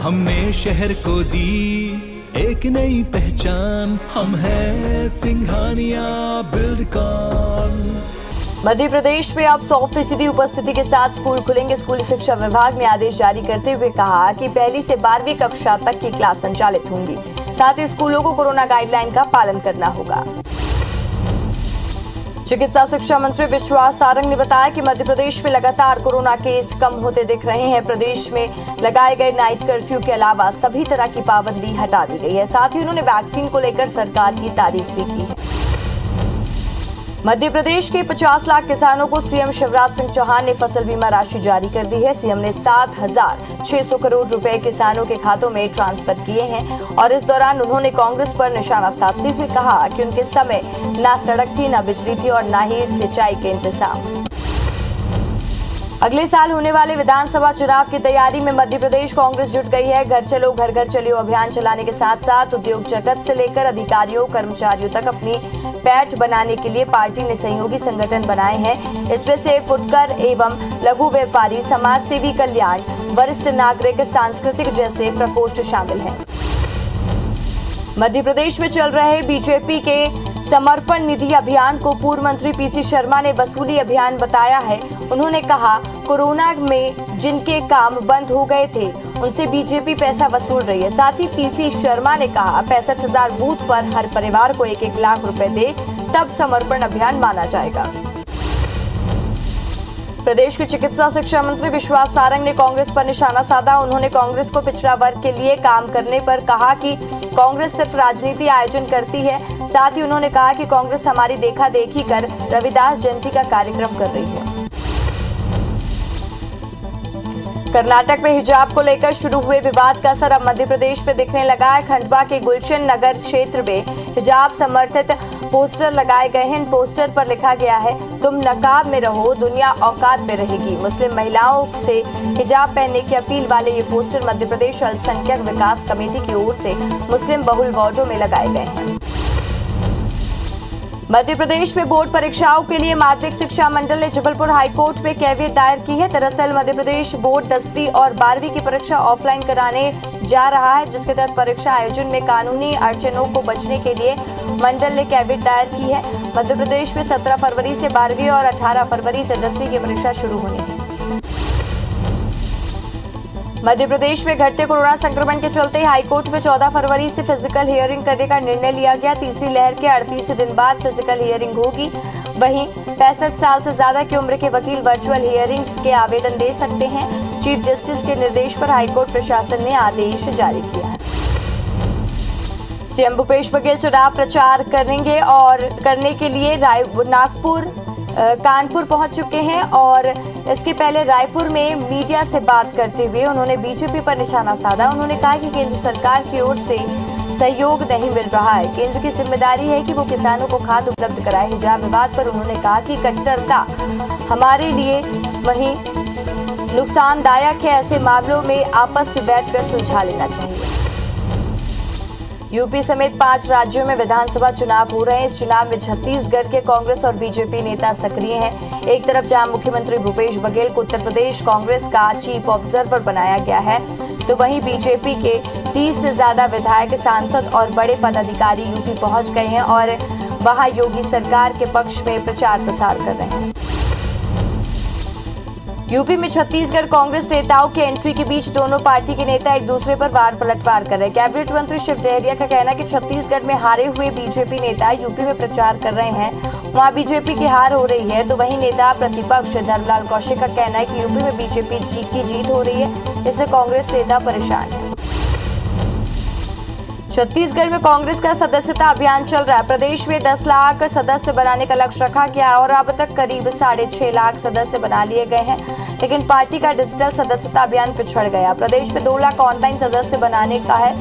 हमने शहर को दी एक नई पहचान, हम हैं सिंघानिया बिल्डकॉन। मध्य प्रदेश में अब 100% उपस्थिति के साथ स्कूल खुलेंगे। स्कूली शिक्षा विभाग ने आदेश जारी करते हुए कहा कि 1ली से 12वीं कक्षा तक की क्लास संचालित होंगी। साथ ही स्कूलों को कोरोना गाइडलाइन का पालन करना होगा। चिकित्सा शिक्षा मंत्री विश्वास सारंग ने बताया कि मध्य प्रदेश में लगातार कोरोना केस कम होते दिख रहे हैं। प्रदेश में लगाए गए नाइट कर्फ्यू के अलावा सभी तरह की पाबंदी हटा दी गई है। साथ ही उन्होंने वैक्सीन को लेकर सरकार की तारीफ भी की है। मध्य प्रदेश के 50 लाख किसानों को सीएम शिवराज सिंह चौहान ने फसल बीमा राशि जारी कर दी है। सीएम ने 7,600 करोड़ रुपए किसानों के खातों में ट्रांसफर किए हैं और इस दौरान उन्होंने कांग्रेस पर निशाना साधते हुए कहा कि उनके समय न सड़क थी, न बिजली थी और न ही सिंचाई के इंतजाम। अगले साल होने वाले विधानसभा चुनाव की तैयारी में मध्य प्रदेश कांग्रेस जुट गई है। घर चलो घर घर चलियो अभियान चलाने के साथ साथ उद्योग जगत से लेकर अधिकारियों कर्मचारियों तक अपनी पैठ बनाने के लिए पार्टी ने सहयोगी संगठन बनाए हैं। इसमें से फुटकर एवं लघु व्यापारी, समाज सेवी कल्याण, वरिष्ठ नागरिक, सांस्कृतिक जैसे प्रकोष्ठ शामिल हैं। मध्य प्रदेश में चल रहे बीजेपी के समर्पण निधि अभियान को पूर्व मंत्री पीसी शर्मा ने वसूली अभियान बताया है। उन्होंने कहा, कोरोना में जिनके काम बंद हो गए थे उनसे बीजेपी पैसा वसूल रही है। साथ ही पीसी शर्मा ने कहा, 65,000 बूथ पर हर परिवार को 1-1 लाख रुपए दे तब समर्पण अभियान माना जाएगा। प्रदेश के चिकित्सा शिक्षा मंत्री विश्वास सारंग ने कांग्रेस पर निशाना साधा। उन्होंने कांग्रेस को पिछड़ा वर्ग के लिए काम करने पर कहा कि कांग्रेस सिर्फ राजनीति आयोजन करती है। साथ ही उन्होंने कहा कि कांग्रेस हमारी देखा देखी कर रविदास जयंती का कार्यक्रम कर रही है। कर्नाटक में हिजाब को लेकर शुरू हुए विवाद का असर अब मध्य प्रदेश में दिखने लगा है। खंडवा के गुलशन नगर क्षेत्र में हिजाब समर्थित पोस्टर लगाए गए हैं। इन पोस्टर पर लिखा गया है, तुम नकाब में रहो, दुनिया औकात में रहेगी। मुस्लिम महिलाओं से हिजाब पहनने की अपील वाले ये पोस्टर मध्य प्रदेश अल्पसंख्यक विकास कमेटी की ओर से मुस्लिम बहुल वार्डों में लगाए गए हैं। मध्य प्रदेश में बोर्ड परीक्षाओं के लिए माध्यमिक शिक्षा मंडल ने जबलपुर हाईकोर्ट में कैवियट दायर की है। दरअसल मध्य प्रदेश बोर्ड 10वीं और 12वीं की परीक्षा ऑफलाइन कराने जा रहा है, जिसके तहत परीक्षा आयोजन में कानूनी अड़चनों को बचने के लिए मंडल ने कैवियट दायर की है। मध्य प्रदेश में 17 फरवरी से 12वीं और 18 फरवरी से 10वीं की परीक्षा शुरू होनी है। मध्य प्रदेश में घटते कोरोना संक्रमण के चलते हाईकोर्ट में 14 फरवरी से फिजिकल हियरिंग करने का निर्णय लिया गया। तीसरी लहर के 38 दिन बाद फिजिकल हियरिंग होगी। वहीं 65 साल से ज्यादा की उम्र के वकील वर्चुअल हियरिंग के आवेदन दे सकते हैं। चीफ जस्टिस के निर्देश पर हाईकोर्ट प्रशासन ने आदेश जारी किया है। सीएम भूपेश बघेल चुनाव प्रचार करेंगे और करने के लिए नागपुर कानपुर पहुंच चुके हैं और इसके पहले रायपुर में मीडिया से बात करते हुए उन्होंने बीजेपी पर निशाना साधा। उन्होंने कहा कि केंद्र सरकार की ओर से सहयोग नहीं मिल रहा है। केंद्र की जिम्मेदारी है कि वो किसानों को खाद उपलब्ध कराए। हिजाब विवाद पर उन्होंने कहा कि कट्टरता हमारे लिए वहीं नुकसानदायक है। ऐसे मामलों में आपस में बैठकर सुलझा लेना चाहिए। यूपी समेत 5 राज्यों में विधानसभा चुनाव हो रहे हैं। इस चुनाव में छत्तीसगढ़ के कांग्रेस और बीजेपी नेता सक्रिय हैं। एक तरफ जहां मुख्यमंत्री भूपेश बघेल को उत्तर प्रदेश कांग्रेस का चीफ ऑब्जर्वर बनाया गया है, तो वहीं बीजेपी के 30 से ज्यादा विधायक, सांसद और बड़े पदाधिकारी यूपी पहुंच गए हैं और वहां योगी सरकार के पक्ष में प्रचार प्रसार कर रहे हैं। यूपी में छत्तीसगढ़ कांग्रेस नेताओं के एंट्री के बीच दोनों पार्टी के नेता एक दूसरे पर वार पलटवार कर रहे हैं। कैबिनेट मंत्री शिव डहरिया का कहना है कि छत्तीसगढ़ में हारे हुए बीजेपी नेता यूपी में प्रचार कर रहे हैं, वहां बीजेपी की हार हो रही है। तो वहीं नेता प्रतिपक्ष धर्मलाल कौशिक का कहना है कि यूपी में बीजेपी की जीत हो रही है, इससे कांग्रेस नेता परेशान है। छत्तीसगढ़ में कांग्रेस का सदस्यता अभियान चल रहा है। प्रदेश में 10 लाख सदस्य बनाने का लक्ष्य रखा गया और अब तक करीब 6.5 लाख सदस्य बना लिए गए हैं, लेकिन पार्टी का डिजिटल सदस्यता अभियान पिछड़ गया। प्रदेश में 2 लाख ऑनलाइन सदस्य बनाने का है,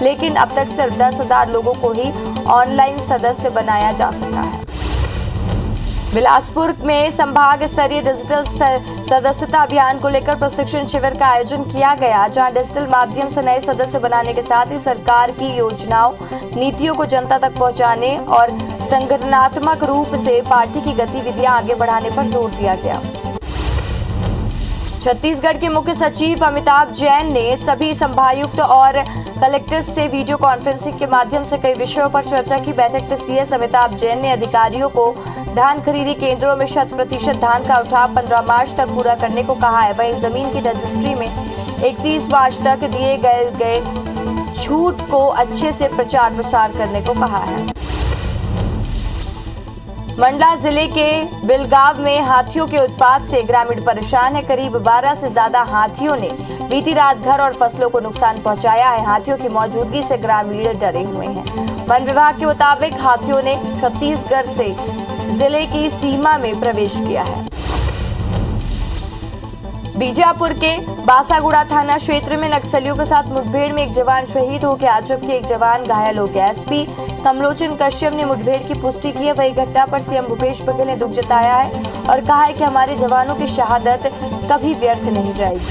लेकिन अब तक सिर्फ 10,000 लोगों को ही ऑनलाइन सदस्य बनाया जा सका है। बिलासपुर में संभाग स्तरीय डिजिटल सदस्यता अभियान को लेकर प्रशिक्षण शिविर का आयोजन किया गया, जहां डिजिटल माध्यम से नए सदस्य बनाने के साथ ही सरकार की योजनाओं, नीतियों को जनता तक पहुंचाने और संगठनात्मक रूप से पार्टी की गतिविधियां आगे बढ़ाने पर जोर दिया गया। छत्तीसगढ़ के मुख्य सचिव अमिताभ जैन ने सभी संभागायुक्त और कलेक्टर्स से वीडियो कॉन्फ्रेंसिंग के माध्यम से कई विषयों पर चर्चा की। बैठक में सीएस अमिताभ जैन ने अधिकारियों को धान खरीदी केंद्रों में 100% धान का उठाव 15 मार्च तक पूरा करने को कहा है। वहीं जमीन की रजिस्ट्री में 31 मार्च तक दिए गए छूट को अच्छे से प्रचार प्रसार करने को कहा है। मंडला जिले के बिलगांव में हाथियों के उत्पात से ग्रामीण परेशान है। करीब 12 से ज्यादा हाथियों ने बीती रात घर और फसलों को नुकसान पहुंचाया है। हाथियों की मौजूदगी से ग्रामीण डरे हुए हैं। वन विभाग के मुताबिक हाथियों ने छत्तीसगढ़ से जिले की सीमा में प्रवेश किया है। बीजापुर के बासागुड़ा थाना क्षेत्र में नक्सलियों के साथ मुठभेड़ में एक जवान शहीद हो गया, जबकि एक जवान घायल हो गया। एसपी कमलोचन कश्यप ने मुठभेड़ की पुष्टि की है। वही घटना पर सीएम भूपेश बघेल ने दुख जताया है और कहा है कि हमारे जवानों की शहादत कभी व्यर्थ नहीं जाएगी।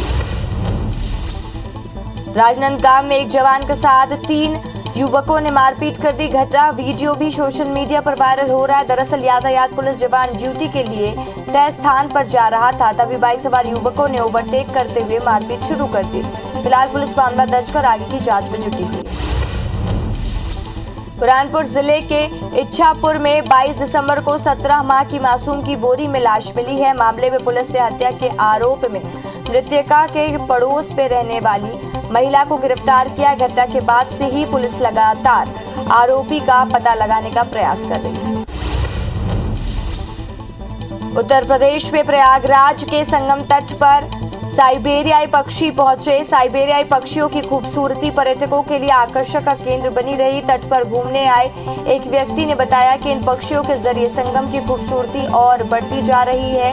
राजनांदगांव में एक जवान के साथ 3 युवकों ने मारपीट कर दी। घटना वीडियो भी सोशल मीडिया पर वायरल हो रहा है। दरअसल यातायात पुलिस जवान ड्यूटी के लिए तय स्थान पर जा रहा था, तभी बाइक सवार युवकों ने ओवरटेक करते हुए मारपीट शुरू कर दी। फिलहाल पुलिस मामला दर्ज कर आगे की जांच में जुटी हुई है। बुरहानपुर जिले के इच्छापुर में 22 दिसंबर को 17 माह की मासूम की बोरी में लाश मिली है। मामले में पुलिस ने हत्या के आरोप में मृतका के पड़ोस में रहने वाली महिला को गिरफ्तार किया। घटना के बाद से ही पुलिस लगातार आरोपी का पता लगाने का प्रयास कर रही है। उत्तर प्रदेश में प्रयागराज के संगम तट पर साइबेरियाई पक्षी पहुंचे। साइबेरियाई पक्षियों की खूबसूरती पर्यटकों के लिए आकर्षण का केंद्र बनी रही। तट पर घूमने आए एक व्यक्ति ने बताया कि इन पक्षियों के जरिए संगम की खूबसूरती और बढ़ती जा रही है।